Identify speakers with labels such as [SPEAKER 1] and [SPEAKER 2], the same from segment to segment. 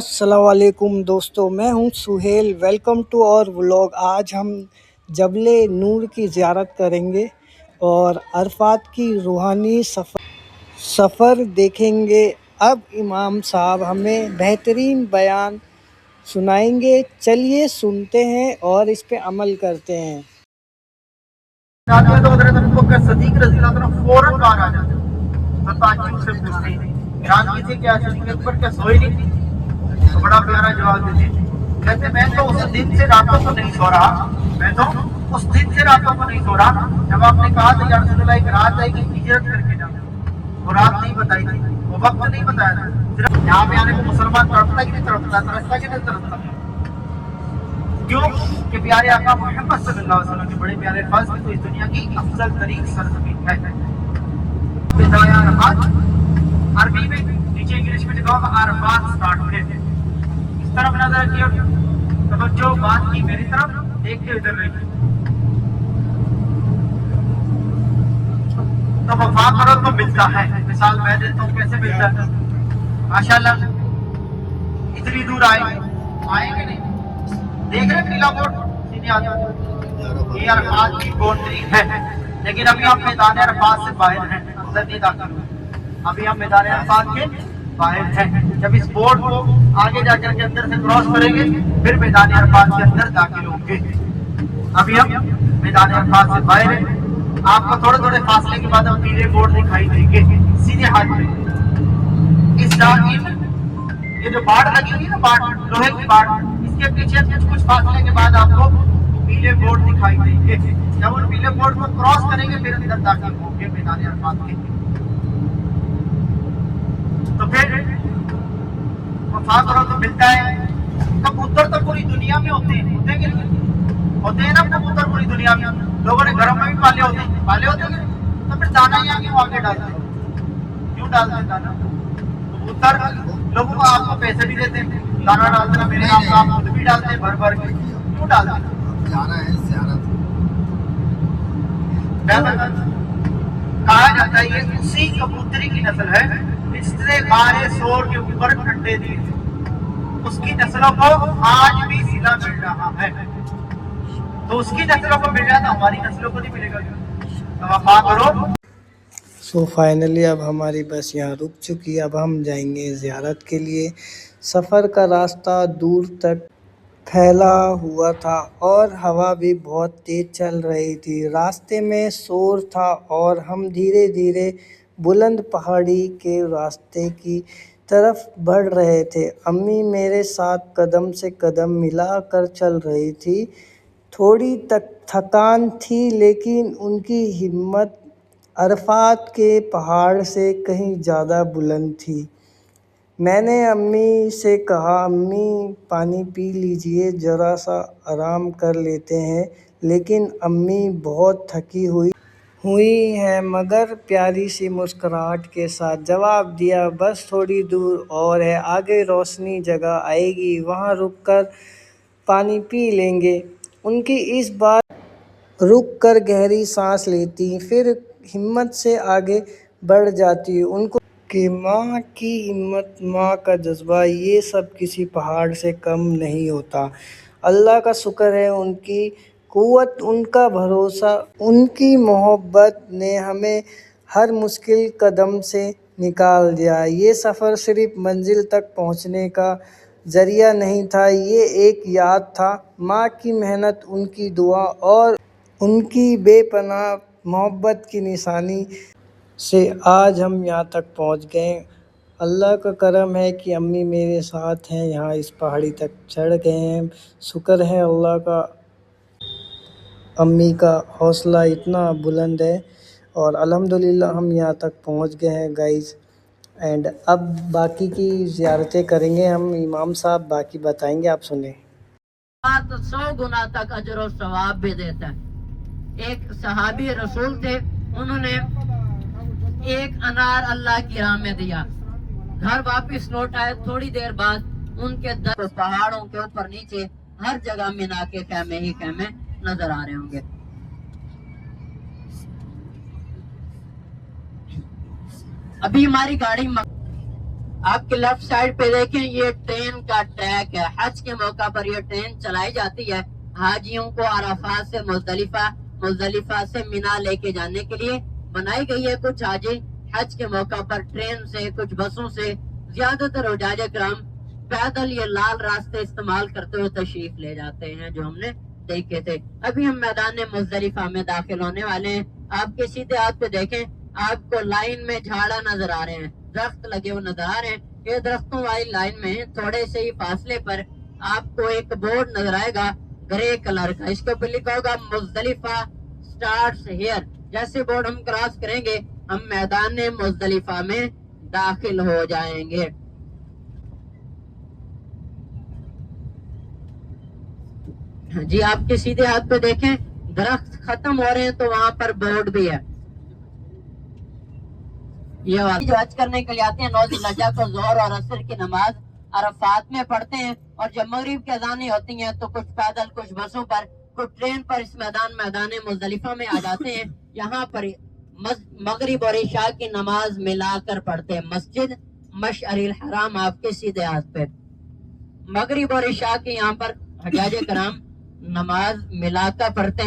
[SPEAKER 1] अस्सलाम वालेकुम दोस्तों, मैं हूं Suhail. Welcome to our vlog. आज हम जबले नूर की ज़ियारत करेंगे और अरफात की रूहानी सफ़र देखेंगे। अब इमाम साहब हमें बेहतरीन बयान सुनाएंगे। चलिए सुनते हैं और इस पे अमल करते हैं।
[SPEAKER 2] तो हज़रत अबू बकर सिद्दीक़ रज़ियल्लाहु अन्हु फौरन बाहर आ जाते तो ताकि उनसे पूछते जानती थी क्या सिद्दीक़ अकबर क्या सोई नहीं थी? तो बड़ा प्यारा जवाब देते कहते मैं तो उस दिन से रातों को नहीं सो रहा, मैं तो उस दिन से रातों को नहीं सो रहा जब आपने कहा था या रसूलुल्लाह एक रात आएगी हिजरत करके जाना। वो रात नहीं बताई थी, वो वक्त नहीं बताया था। सिर्फ यहाँ पे आने को मुसलमान तड़पता कि नहीं तड़पता, तरसता कि नहीं तरसता? क्यों कि प्यारे आका मोहम्मद सल्लल्लाहु अलैहि वसल्लम के बड़े प्यारे अल्फाज में तो इस दुनिया की अफजल तरीन सरजमीन है। बिदाया अरफात अरबी में, नीचे इंग्लिश में लिखा होगा अरफात स्टार्ट में। इस तरफ नजर रखिए, तवज्जो बात की मेरी तरफ, देखते इधर रहिए। तो वफा करो तो मिलता है। मिसाल मैं देता हूँ कैसे मिलता है। माशाल्लाह इतनी दूर आएंगे नहीं, देख रहे पीला बोर्ड सीधे आ जाओ, ये अरफात की बाउंड्री है। लेकिन अभी हम मैदान अरफात से बाहर हैं, अंदर नहीं दाखिल हुए। अभी हम मैदान अरफात के बाहर हैं। जब इस बोर्ड को आगे जाकर के अंदर से क्रॉस करेंगे फिर मैदान अरफात के अंदर दाखिल होंगे। अभी हम मैदान अरफात से बाहर हैं। आपको थोड़े थोड़े फासले के बाद हम पीले बोर्ड दिखाई देंगे सीधे हाथ में। इस ये जो बाढ़ लगी हुई है ना, बाढ़ लोहे की बाढ़, इसके पीछे कुछ फासले के बाद आपको पीले बोर्ड दिखाई देंगे। जब उन पीले बोर्ड को क्रॉस करेंगे फिर अंदर दाखिल होंगे मैदान अरफात के। तो फिर वफा करो तो मिलता है। कबूतर तो पूरी दुनिया में होते हैं ना कबूतर पूरी दुनिया में। लोगों ने घरों में भी पाले होते हैं। तो फिर दाना यहाँ क्यों आगे डालते हैं? क्यों डालते हैं दाना? कबूतर लोगों को आपको पैसे भी देते हैं, दाना डालते हैं, मेरे नाम आप खुद भी डालते हैं भर के। क्यों डालते हैं? कहा जाता है ये उसी कबूतरी की नस्ल है जिसने गारे शोर के ऊपर अंडे दिए, उसकी नस्लों को आज भी सिला मिल रहा है। तो उसकी नस्लों को मिल रहा है तो हमारी नस्लों को नहीं मिलेगा। तो वफा करो।
[SPEAKER 1] सो फाइनली अब हमारी बस यहाँ रुक चुकी है। अब हम जाएंगे ज़ियारत के लिए। सफ़र का रास्ता दूर तक फैला हुआ था और हवा भी बहुत तेज़ चल रही थी। रास्ते में शोर था और हम धीरे धीरे बुलंद पहाड़ी के रास्ते की तरफ बढ़ रहे थे। अम्मी मेरे साथ कदम से कदम मिला कर चल रही थी। थोड़ी थकान थी लेकिन उनकी हिम्मत अरफात के पहाड़ से कहीं ज़्यादा बुलंद थी। मैंने अम्मी से कहा, अम्मी पानी पी लीजिए, ज़रा सा आराम कर लेते हैं। लेकिन अम्मी बहुत थकी हुई हैं मगर प्यारी सी मुस्कुराहट के साथ जवाब दिया, बस थोड़ी दूर और है, आगे रोशनी जगह आएगी, वहाँ रुककर पानी पी लेंगे। उनकी इस बात रुक कर गहरी सांस लेती, फिर हिम्मत से आगे बढ़ जाती। उनको कि माँ की हिम्मत, माँ का जज्बा, ये सब किसी पहाड़ से कम नहीं होता। अल्लाह का शुक्र है, उनकी क़ुव्वत, उनका भरोसा, उनकी मोहब्बत ने हमें हर मुश्किल कदम से निकाल दिया। ये सफ़र सिर्फ मंजिल तक पहुँचने का ज़रिया नहीं था, ये एक याद था। माँ की मेहनत, उनकी दुआ और उनकी बेपनाह मोहब्बत की निशानी से आज हम यहाँ तक पहुँच गए। अल्लाह का करम है कि अम्मी मेरे साथ हैं, यहाँ इस पहाड़ी तक चढ़ गए हैं। शुक्र है अल्लाह का, अम्मी का हौसला इतना बुलंद है और अल्हम्दुलिल्लाह हम यहाँ तक पहुँच गए हैं गाइस। एंड अब बाकी की ज़ियारतें करेंगे हम। इमाम साहब बाकी बताएंगे, आप सुने।
[SPEAKER 3] तो 100 गुना तक अजर और सवाब भी देता है। एक सहाबी रसूल थे, उन्होंने एक अनार अल्लाह की राह में दिया, घर वापस लौट आए। थोड़ी देर बाद उनके 10 पहाड़ों के ऊपर नीचे हर जगह मिना के खेमे ही खेमे नजर आ रहे होंगे। अभी हमारी गाड़ी آپ کے لیفٹ سائڈ پہ دیکھیں یہ ٹرین کا ٹریک ہے. حج کے موقع پر یہ ٹرین چلائی جاتی ہے حاجیوں کو عرفات سے مزدلفہ سے مینا لے کے جانے کے لیے بنائی گئی ہے. کچھ حاجی حج کے موقع پر ٹرین سے، کچھ بسوں سے، زیادہ تر حجاج کرام پیدل یہ لال راستے استعمال کرتے ہوئے تشریف لے جاتے ہیں جو ہم نے دیکھے تھے. ابھی ہم میدان مزدلفہ میں داخل ہونے والے ہیں. آپ کے سیدھے ہاتھ پہ دیکھیں آپ کو لائن میں جھاڑا نظر آ رہے ہیں، درخت لگے ہوئے نظر آ رہے ہیں. یہ درختوں والی لائن میں تھوڑے سے ہی فاصلے پر آپ کو ایک بورڈ نظر آئے گا گرے کلر کا، اس کے اوپر لکھا ہوگا مزدلفہ سٹارٹس ہیئر. جیسے بورڈ ہم کراس کریں گے ہم میدان مزدلفہ میں داخل ہو جائیں گے. جی آپ کے سیدھے ہاتھ پہ دیکھیں درخت ختم ہو رہے ہیں تو وہاں پر بورڈ بھی ہے. یہ جو حج کرنے کے لیے آتے ہیں 9 ذی الحجہ کو ظہر اور عصر کی نماز عرفات میں پڑھتے ہیں، اور جب مغرب کی اذانیں ہوتی ہیں تو کچھ پیدل، کچھ بسوں پر، کچھ ٹرین پر اس میدان مزدلفہ میں آ جاتے ہیں. یہاں پر مغرب اور عشاء کی نماز ملا کر پڑھتے ہیں. مسجد مشعر الحرام آپ کے سیدھے ہاتھ پہ، مغرب اور عشاء کی یہاں پر حجاج کرام نماز ملا کر پڑھتے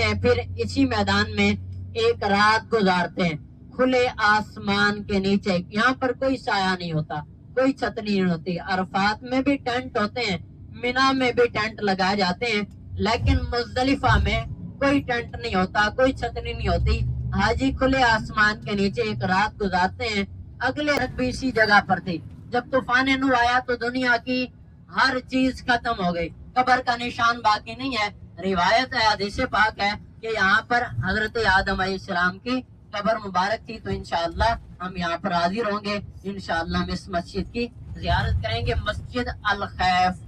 [SPEAKER 3] ہیں. پھر اسی میدان میں ایک رات گزارتے ہیں کھلے آسمان کے نیچے. یہاں پر کوئی سایہ نہیں ہوتا، کوئی چھت نہیں ہوتی. عرفات میں بھی ٹینٹ ہوتے ہیں، مینا میں بھی ٹینٹ لگائے جاتے ہیں، لیکن مزدلفہ میں کوئی ٹینٹ نہیں ہوتا، کوئی چھتری نہیں ہوتی. حاجی کھلے آسمان کے نیچے ایک رات گزارتے ہیں. اگلے رات بھی اسی جگہ پر تھی. جب طوفان نوح آیا تو دنیا کی ہر چیز ختم ہو گئی، قبر کا نشان باقی نہیں ہے. روایت ہے، حدیث پاک ہے کہ یہاں پر حضرت آدم علیہ السلام کی قبر مبارک تھی. تو انشاءاللہ ہم یہاں پر حاضر ہوں گے، انشاءاللہ ہم اس مسجد کی زیارت کریں گے، مسجد الخیف.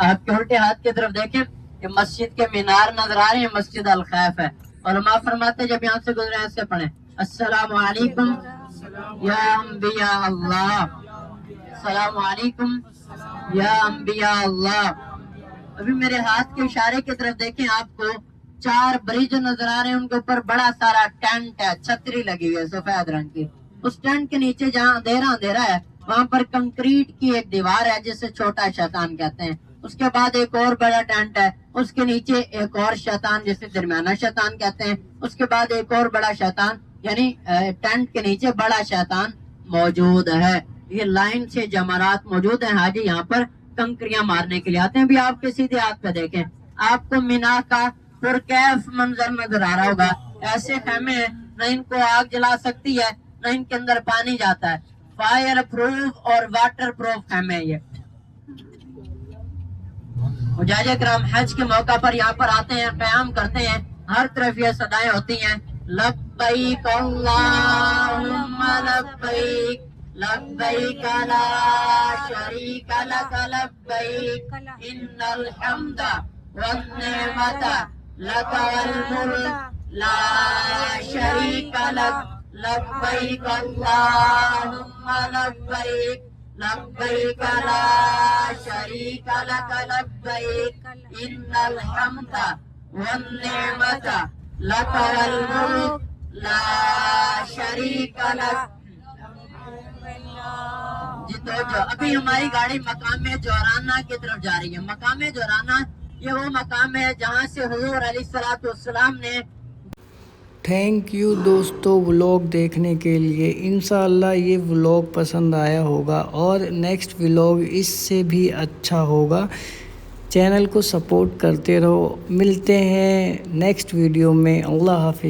[SPEAKER 3] آپ کے الٹے ہاتھ کی طرف دیکھیں کہ مسجد کے مینار نظر آ رہے ہیں، مسجد الخیف ہے. علماء فرماتے ہیں جب یہاں سے گزرے ایسے پڑھیں السلام علیکم یا انبیاء اللہ، السلام علیکم یا انبیاء اللہ. ابھی میرے ہاتھ کے اشارے کی طرف دیکھیں آپ کو 4 برج نظر آ رہے ہیں، ان کے اوپر بڑا سارا ٹینٹ ہے، چھتری لگی ہوئی ہے سفید رنگ کی. اس ٹینٹ کے نیچے جہاں اندھیرا ہے وہاں پر کنکریٹ کی ایک دیوار ہے جسے چھوٹا شیطان کہتے ہیں. اس کے بعد ایک اور بڑا ٹینٹ ہے، اس کے نیچے ایک اور شیطان جسے درمیانہ شیطان کہتے ہیں. اس کے بعد ایک اور بڑا شیطان، یعنی ٹینٹ کے نیچے بڑا شیطان موجود ہے. یہ لائن سے جمرات موجود ہیں. حاجی یہاں پر کنکریاں مارنے کے لیے آتے ہیں. بھی آپ کے سیدھے ہاتھ پہ دیکھیں آپ کو مینا کا پرکیف منظر نظر آ رہا ہوگا. ایسے خیمے ہیں نہ ان کو آگ جلا سکتی ہے نہ ان کے اندر پانی جاتا ہے. فائر پروف اور واٹر پروف خیمے ہیں. یہ حجاج کرام حج کے موقع پر یہاں پر آتے ہیں، قیام کرتے ہیں. ہر طرف یہ صدائیں ہوتی ہیں لبیک اللہم لبیک لبیک لا شریک لک لبیک ان الحمد والنعمت لک والملک لا شریک لک لبیک اللہم لبیک لبیک لا شریک لک لبیک ان الحمد والنعمت لک والملک لا شریک لک. جی تو جو ابھی ہماری گاڑی مقام جورانہ کی طرف جا رہی ہے. مقام جورانہ یہ وہ مقام ہے جہاں سے حضور علیہ السلام نے.
[SPEAKER 1] تھینک یو دوستو ولاگ دیکھنے کے لیے. انشاءاللہ یہ ولاگ پسند آیا ہوگا اور نیکسٹ ولاگ اس سے بھی اچھا ہوگا. چینل کو سپورٹ کرتے رہو. ملتے ہیں نیکسٹ ویڈیو میں. اللہ حافظ.